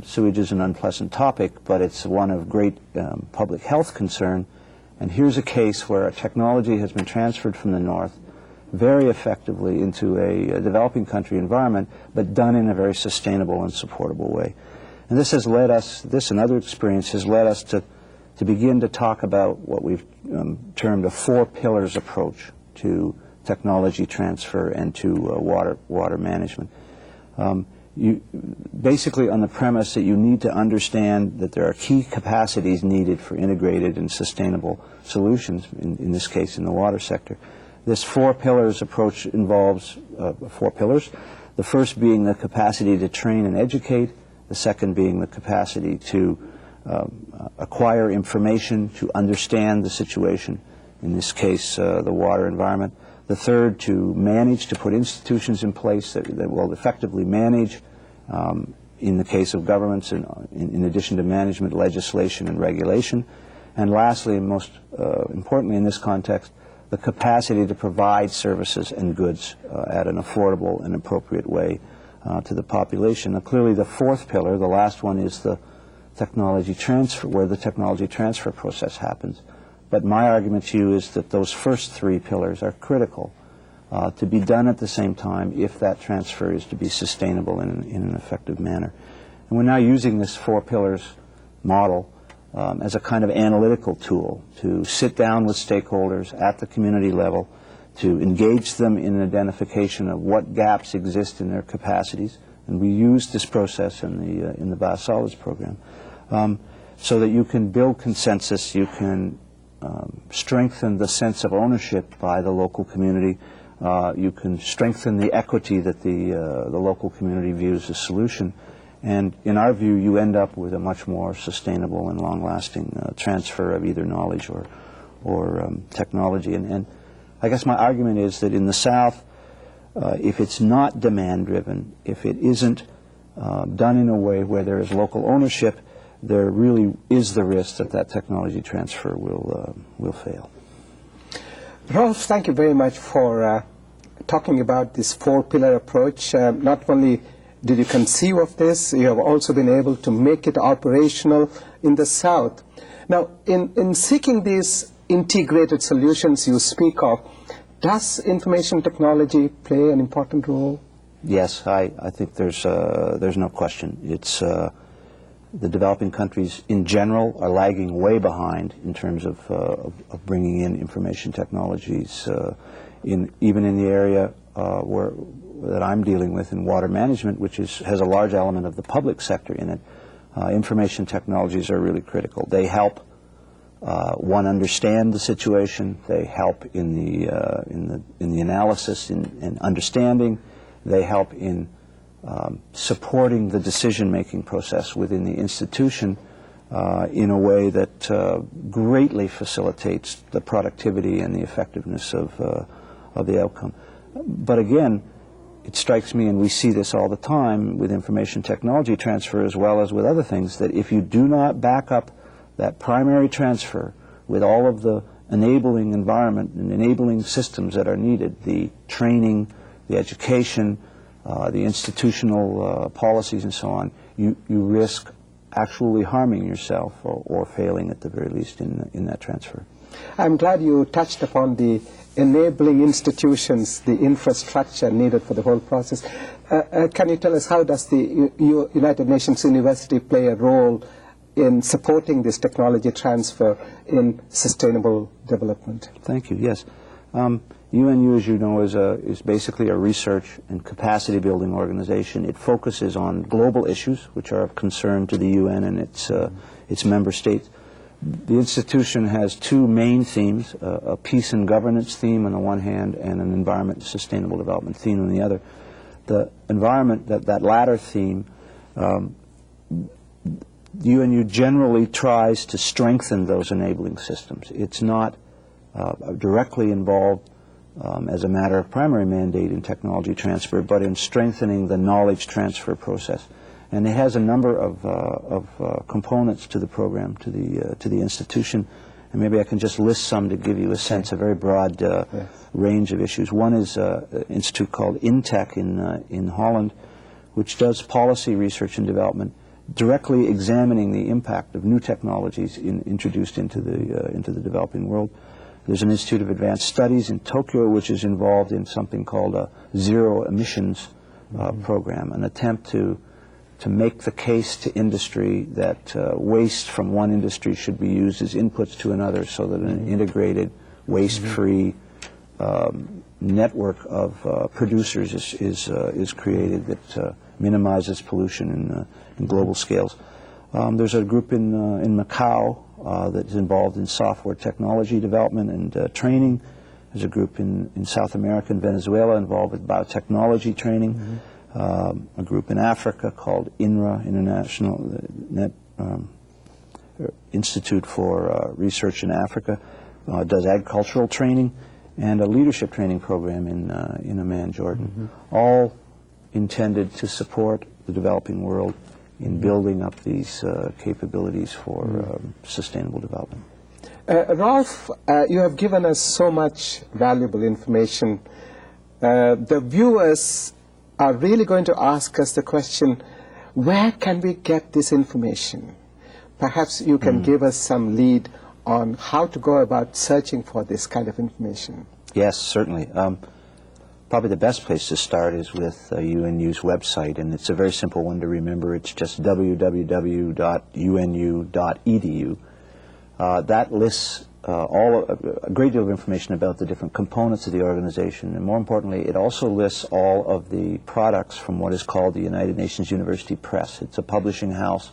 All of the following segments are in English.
Sewage is an unpleasant topic, but it's one of great public health concern. And here's a case where a technology has been transferred from the north very effectively into a developing country environment, but done in a very sustainable and supportable way. And this has led us, this and other experience has led us to begin to talk about what we've termed a 4 pillars approach to technology transfer and to water management. Basically on the premise that you need to understand that there are key capacities needed for integrated and sustainable solutions, in this case in the water sector. This 4 pillars approach involves 4 pillars, the first being the capacity to train and educate, the second being the capacity to acquire information, to understand the situation, in this case the water environment. The third, to manage, to put institutions in place that will effectively manage, in the case of governments, in addition to management, legislation and regulation. And lastly, and most importantly in this context, the capacity to provide services and goods at an affordable and appropriate way to the population. Now, clearly the 4th pillar, the last one, is the technology transfer, where the technology transfer process happens. But my argument to you is that those first 3 pillars are critical to be done at the same time if that transfer is to be sustainable in an effective manner. And we're now using this 4 pillars model as a kind of analytical tool to sit down with stakeholders at the community level, to engage them in an identification of what gaps exist in their capacities. And we use this process in the Biosolids program so that you can build consensus, you can strengthen the sense of ownership by the local community. You can strengthen the equity that the local community views as solution. And in our view, you end up with a much more sustainable and long-lasting transfer of either knowledge or technology. And I guess my argument is that in the South, if it's not demand-driven, if it isn't done in a way where there is local ownership, there really is the risk that that technology transfer will fail. Rolf, thank you very much for talking about this 4-pillar approach. Not only did you conceive of this, you have also been able to make it operational in the South. Now, in seeking these integrated solutions you speak of, does information technology play an important role? Yes, I think there's no question. It's the developing countries in general are lagging way behind in terms of bringing in information technologies, even in the area that I'm dealing with in water management, which has a large element of the public sector in it. Information technologies are really critical. They help one understand the situation. They help in the analysis, in understanding. They help in supporting the decision-making process within the institution in a way that greatly facilitates the productivity and the effectiveness of the outcome. But again, it strikes me, and we see this all the time with information technology transfer as well as with other things, that if you do not back up that primary transfer with all of the enabling environment and enabling systems that are needed, the training, the education, the institutional policies and so on, you risk actually harming yourself or failing at the very least in that transfer. I'm glad you touched upon the enabling institutions, the infrastructure needed for the whole process. Can you tell us how does the United Nations University play a role in supporting this technology transfer in sustainable development? Thank you. Yes. UNU, as you know, is basically a research and capacity building organization. It focuses on global issues which are of concern to the UN and its member states. The institution has 2 main themes, a peace and governance theme on the one hand and an environment and sustainable development theme on the other. The environment, that latter theme, UNU generally tries to strengthen those enabling systems. It's not directly involved as a matter of primary mandate in technology transfer, but in strengthening the knowledge transfer process. And it has a number of components to the program, to the institution. And maybe I can just list some to give you a sense, a very broad range of issues. One is an institute called INTEC in Holland, which does policy research and development directly examining the impact of new technologies introduced into the developing world. There's an Institute of Advanced Studies in Tokyo which is involved in something called a zero emissions program, an attempt to make the case to industry that waste from one industry should be used as inputs to another, so that an integrated, waste-free network of producers is created that minimizes pollution in global scales. There's a group in Macau that is involved in software technology development and training. There's a group in South America and Venezuela involved with biotechnology training. A group in Africa called INRA, International Institute for Research in Africa, does agricultural training, and a leadership training program in Amman, Jordan, all intended to support the developing world in building up these capabilities for sustainable development. Rolf, you have given us so much valuable information. The viewers are really going to ask us the question, where can we get this information? Perhaps you can give us some lead on how to go about searching for this kind of information. Yes, certainly. Probably the best place to start is with UNU's website, and it's a very simple one to remember. It's just www.unu.edu. That lists a great deal of information about the different components of the organization, and more importantly, it also lists all of the products from what is called the United Nations University Press. It's a publishing house,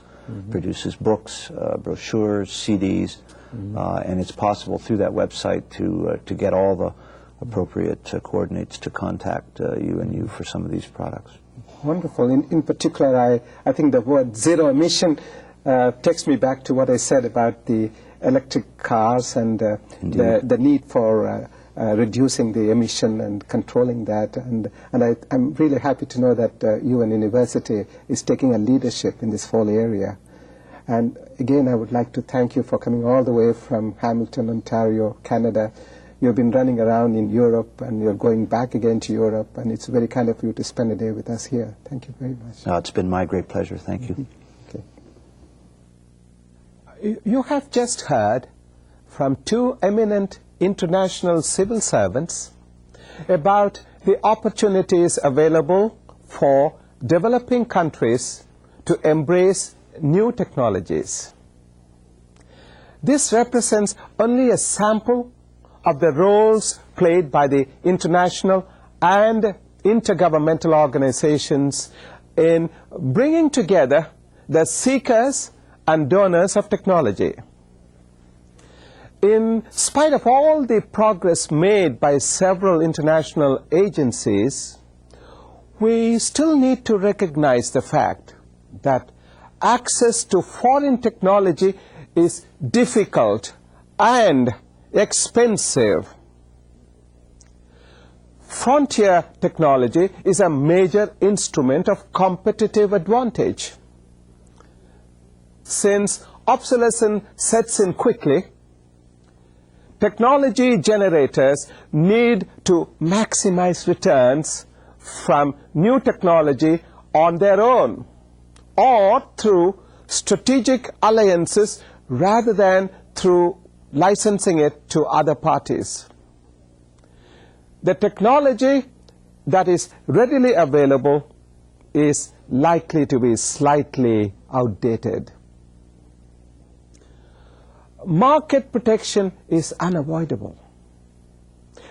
produces books, brochures, CDs, and it's possible through that website to get all the appropriate coordinates to contact UNU for some of these products. Wonderful. In particular, I think the word zero emission takes me back to what I said about the electric cars and the need for reducing the emission and controlling that. And I'm really happy to know that UN University is taking a leadership in this whole area. And again, I would like to thank you for coming all the way from Hamilton, Ontario, Canada. You've been running around in Europe, and you're going back again to Europe, and it's very kind of you to spend a day with us here. Thank you very much. It's been my great pleasure. Thank you. Okay. You have just heard from two eminent international civil servants about the opportunities available for developing countries to embrace new technologies. This represents only a sample of the roles played by the international and intergovernmental organizations in bringing together the seekers and donors of technology. In spite of all the progress made by several international agencies, we still need to recognize the fact that access to foreign technology is difficult and expensive. Frontier technology is a major instrument of competitive advantage. Since obsolescence sets in quickly, technology generators need to maximize returns from new technology on their own or through strategic alliances rather than through licensing it to other parties. The technology that is readily available is likely to be slightly outdated. Market protection is unavoidable.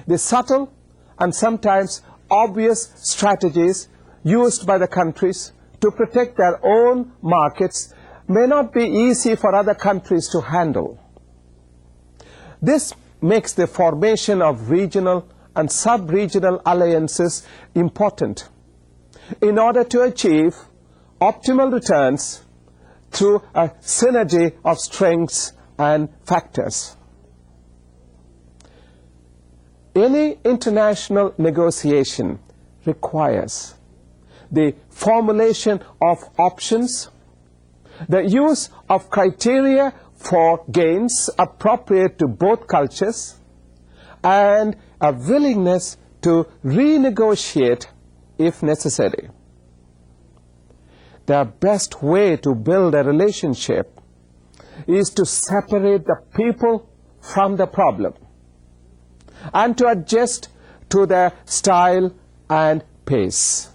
The subtle and sometimes obvious strategies used by the countries to protect their own markets may not be easy for other countries to handle. This makes the formation of regional and sub-regional alliances important in order to achieve optimal returns through a synergy of strengths and factors. Any international negotiation requires the formulation of options, the use of criteria for gains appropriate to both cultures, and a willingness to renegotiate if necessary. the best way to build a relationship is to separate the people from the problem and to adjust to their style and pace.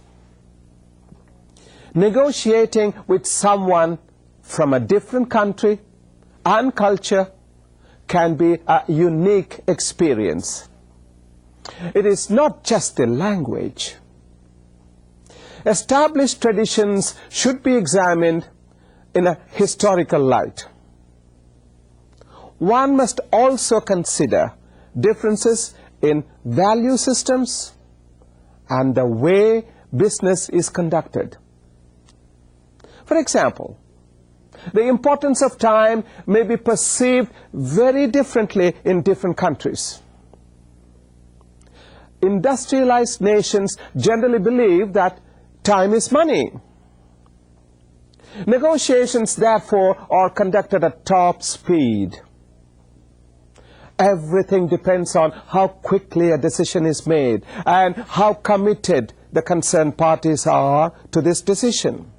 Negotiating with someone from a different country and culture can be a unique experience. It is not just the language. Established traditions should be examined in a historical light. One must also consider differences in value systems and the way business is conducted. For example, the importance of time may be perceived very differently in different countries. Industrialized nations generally believe that time is money. Negotiations, therefore, are conducted at top speed. Everything depends on how quickly a decision is made and how committed the concerned parties are to this decision.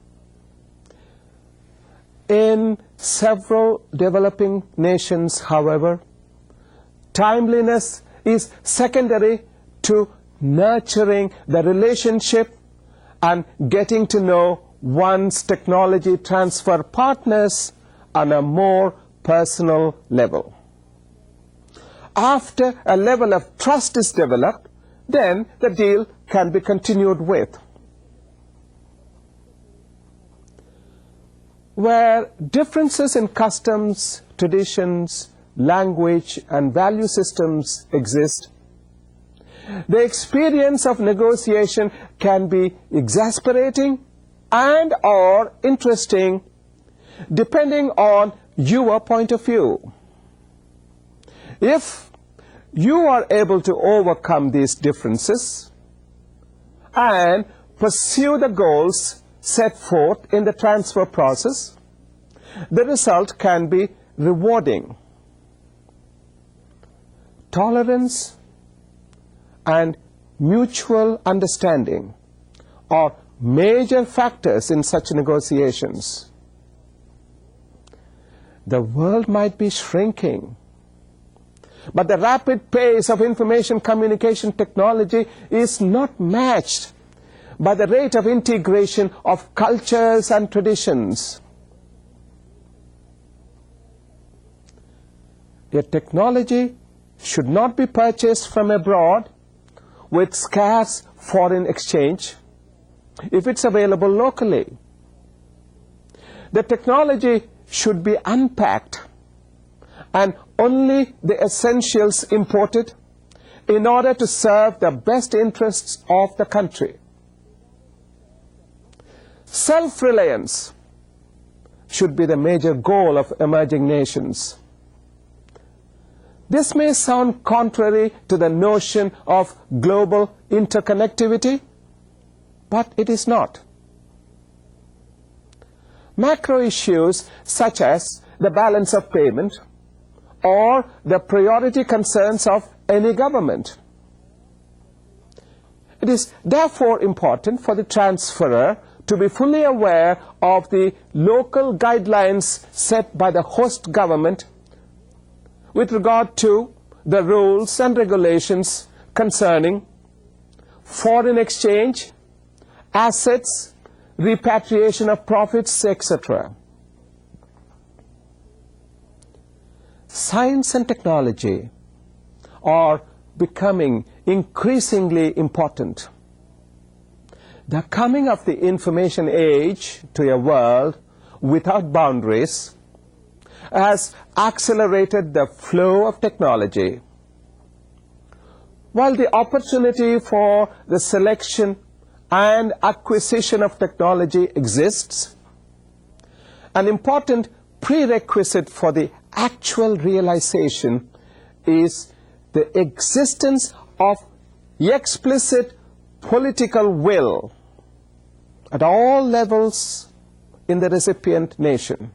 In several developing nations, however, timeliness is secondary to nurturing the relationship and getting to know one's technology transfer partners on a more personal level. After a level of trust is developed, then the deal can be continued with. Where differences in customs, traditions, language, and value systems exist, the experience of negotiation can be exasperating and or interesting depending on your point of view. If you are able to overcome these differences and pursue the goals set forth in the transfer process, the result can be rewarding. Tolerance and mutual understanding are major factors in such negotiations. The world might be shrinking, but the rapid pace of information communication technology is not matched by the rate of integration of cultures and traditions. Yet technology should not be purchased from abroad with scarce foreign exchange if it's available locally. The technology should be unpacked and only the essentials imported in order to serve the best interests of the country. Self-reliance should be the major goal of emerging nations. This may sound contrary to the notion of global interconnectivity, but it is not. Macro issues such as the balance of payment or the priority concerns of any government. It is therefore important for the transferor to be fully aware of the local guidelines set by the host government with regard to the rules and regulations concerning foreign exchange, assets, repatriation of profits, etc. Science and technology are becoming increasingly important. The coming of the information age to a world without boundaries has accelerated the flow of technology. While the opportunity for the selection and acquisition of technology exists, an important prerequisite for the actual realization is the existence of explicit political will at all levels in the recipient nation.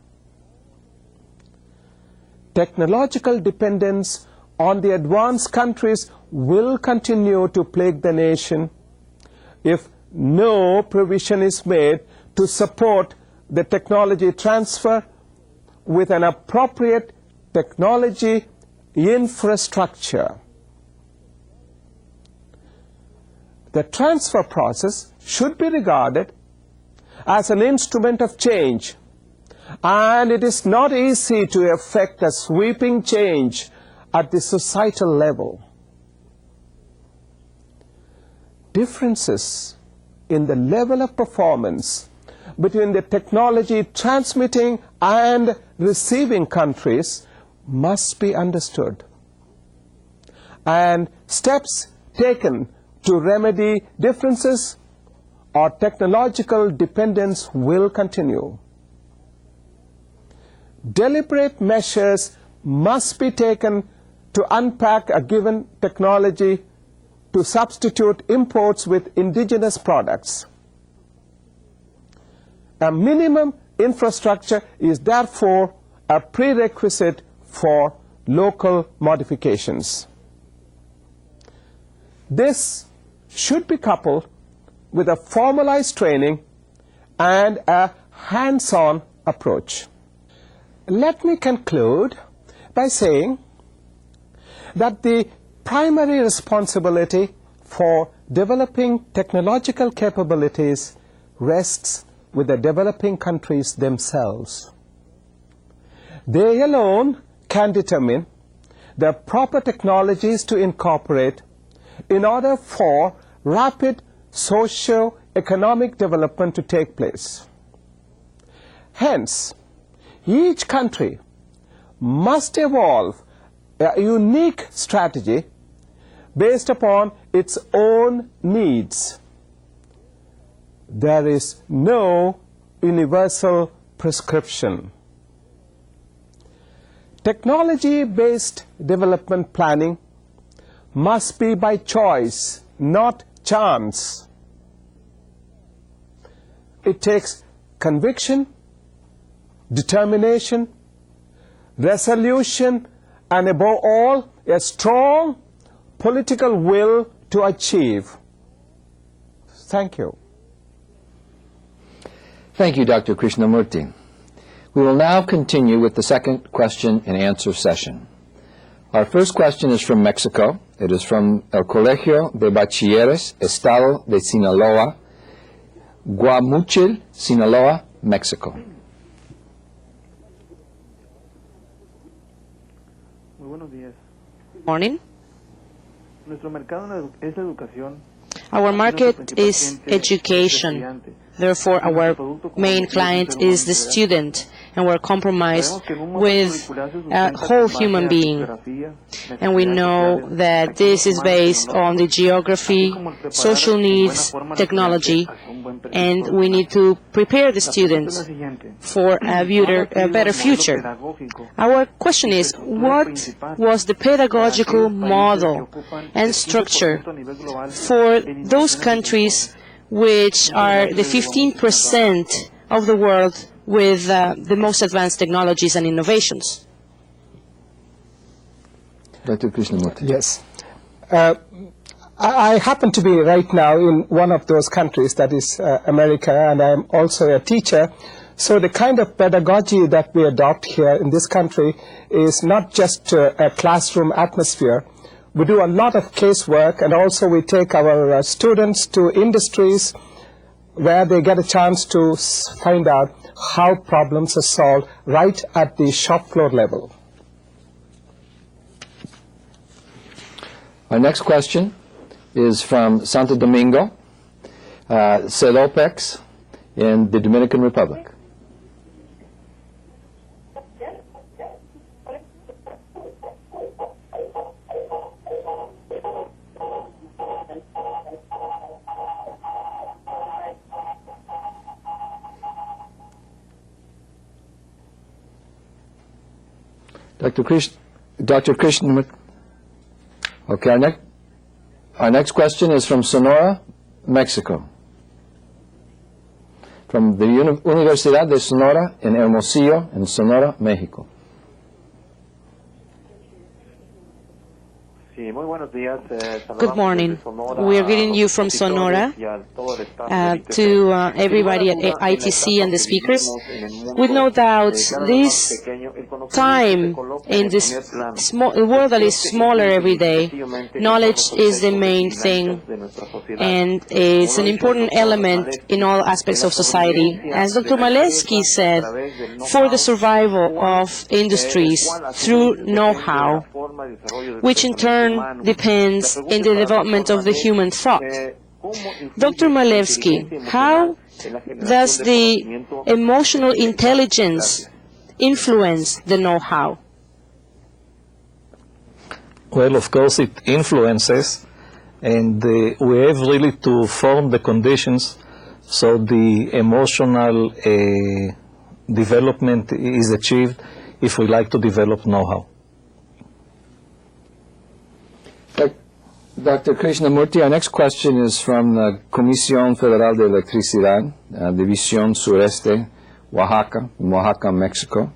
Technological dependence on the advanced countries will continue to plague the nation if no provision is made to support the technology transfer with an appropriate technology infrastructure. The transfer process should be regarded as an instrument of change, and it is not easy to effect a sweeping change at the societal level. Differences in the level of performance between the technology transmitting and receiving countries must be understood, and steps taken to remedy differences or technological dependence will continue. Deliberate measures must be taken to unpack a given technology to substitute imports with indigenous products. A minimum infrastructure is therefore a prerequisite for local modifications. This should be coupled with a formalized training and a hands-on approach. Let me conclude by saying that the primary responsibility for developing technological capabilities rests with the developing countries themselves. They alone can determine the proper technologies to incorporate in order for rapid socio-economic development to take place. Hence, each country must evolve a unique strategy based upon its own needs. There is no universal prescription. Technology-based development planning must be by choice, not chance. It takes conviction, determination, resolution, and above all, a strong political will to achieve. Thank you. Thank you, Dr. Krishnamoorthy. We will now continue with the second question and answer session. Our first question is from Mexico. It is from El Colegio de Bachilleres, Estado de Sinaloa, Guamuchil, Sinaloa, Mexico. Muy buenos días. Morning. Nuestro mercado es la educación. Our market is education. Therefore, our main client is the student, and we're compromised with a whole human being. And we know that this is based on the geography, social needs, technology, and we need to prepare the students for a better future. Our question is, what was the pedagogical model and structure for those countries which are the 15% of the world with the most advanced technologies and innovations? Dr. Krishnamoorthy. Yes. I happen to be right now in one of those countries, that is America, and I'm also a teacher. So the kind of pedagogy that we adopt here in this country is not just a classroom atmosphere. We do a lot of casework, and also we take our students to industries where they get a chance to find out how problems are solved right at the shop floor level. Our next question is from Santo Domingo, Celopex, in the Dominican Republic. Dr. Krishnamoorthy. Okay, our next question is from Sonora, Mexico. From the Universidad de Sonora in Hermosillo, in Sonora, Mexico. Sí, Good morning. We are greeting you from Sonora to everybody at ITC and the speakers. With no doubt, this time in this world that is smaller every day, knowledge is the main thing and is an important element in all aspects of society. As Dr. Malevski said, for the survival of industries through know-how, which in turn depends in the development of the human thought. Dr. Malevski, how does the emotional intelligence influence the know-how? Well, of course it influences, and we have really to form the conditions so the emotional development is achieved if we like to develop know-how. Dr. Krishnamoorthy, our next question is from the Comisión Federal de Electricidad, División Sureste, Oaxaca, Mexico.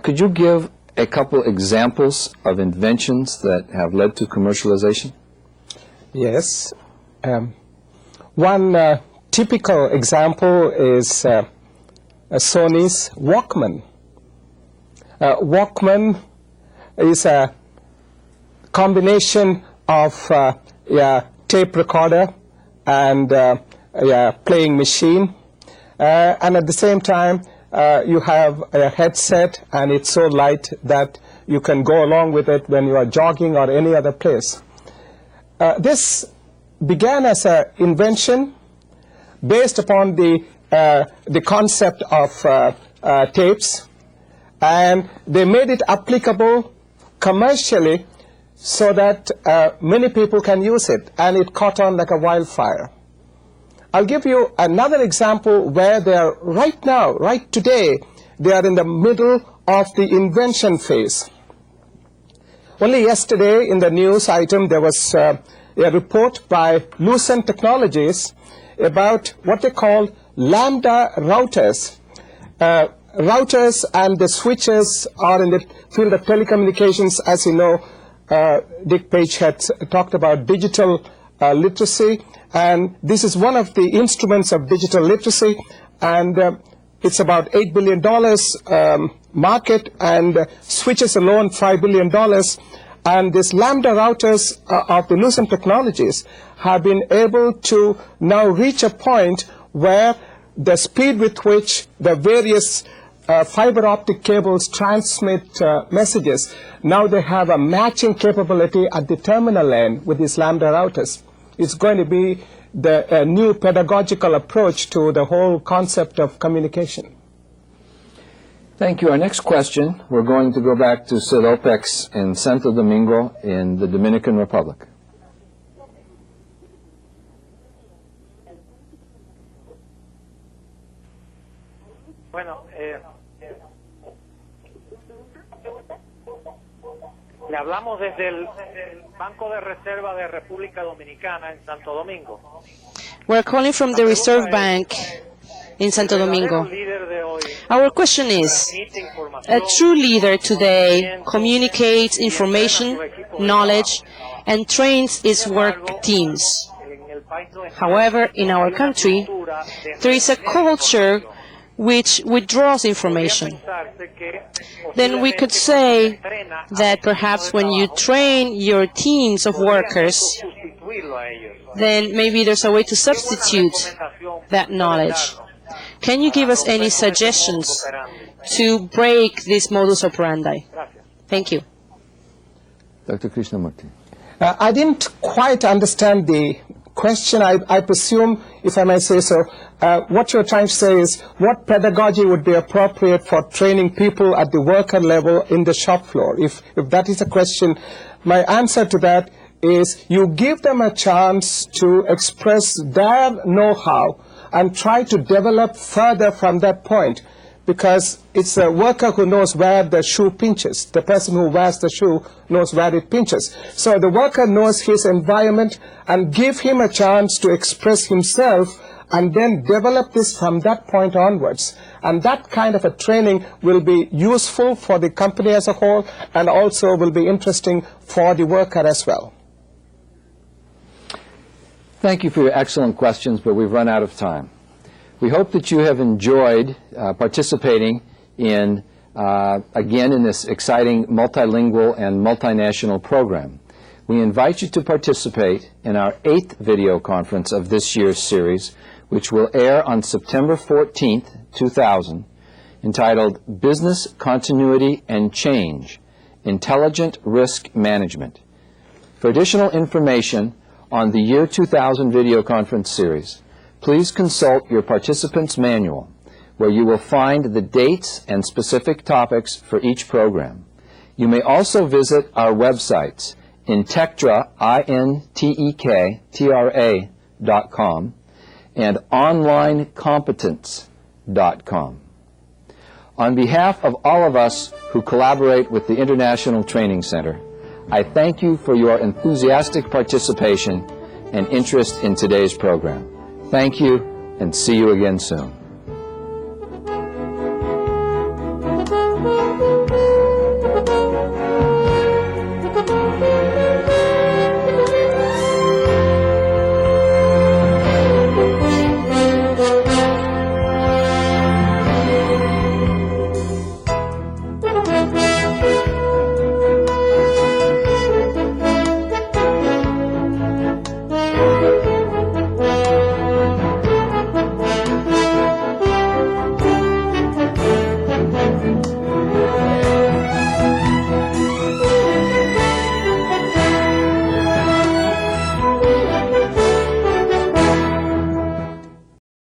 Could you give a couple examples of inventions that have led to commercialization? Yes. One typical example is Sony's Walkman. Walkman is a combination of a tape recorder and a playing machine, and at the same time you have a headset, and it's so light that you can go along with it when you are jogging or any other place. This began as an invention based upon the concept of tapes, and they made it applicable commercially so that many people can use it, and it caught on like a wildfire. I'll give you another example where they are right now, right today, they are in the middle of the invention phase. Only yesterday in the news item there was a report by Lucent Technologies about what they call lambda routers. Routers and the switches are in the field of telecommunications. As you know, Dick Page had talked about digital literacy, and this is one of the instruments of digital literacy, and it's about $8 billion market, and switches alone $5 billion. And these lambda routers of the Lucent Technologies have been able to now reach a point where the speed with which the various fiber optic cables transmit messages, now they have a matching capability at the terminal end with these lambda routers. It's going to be the new pedagogical approach to the whole concept of communication. Thank you. Our next question, we're going to go back to Cedopex in Santo Domingo in the Dominican Republic. Bueno, le hablamos desde el Banco de Reserva de República Dominicana en Santo Domingo. We're calling from the Reserve Bank in Santo Domingo. Our question is, a true leader today communicates information, knowledge, and trains its work teams. However, in our country, there is a culture which withdraws information. Then we could say that perhaps when you train your teams of workers, then maybe there's a way to substitute that knowledge. Can you give us any suggestions to break this modus operandi? Thank you. Dr. Krishnamoorthy. I didn't quite understand the question. I presume, if I may say so, what you're trying to say is what pedagogy would be appropriate for training people at the worker level in the shop floor. If that is a question, my answer to that is you give them a chance to express their know-how and try to develop further from that point, because it's a worker who knows where the shoe pinches. The person who wears the shoe knows where it pinches. So the worker knows his environment, and give him a chance to express himself and then develop this from that point onwards. And that kind of a training will be useful for the company as a whole, and also will be interesting for the worker as well. Thank you for your excellent questions, but we've run out of time. We hope that you have enjoyed participating in, again, in this exciting multilingual and multinational program. We invite you to participate in our 8th video conference of this year's series, which will air on September 14th, 2000, entitled Business Continuity and Change, Intelligent Risk Management. For additional information on the Year 2000 video conference series, please consult your participant's manual, where you will find the dates and specific topics for each program. You may also visit our websites, Intektra, INTEKTRA.com, and onlinecompetence.com. On behalf of all of us who collaborate with the International Training Center, I thank you for your enthusiastic participation and interest in today's program. Thank you, and see you again soon.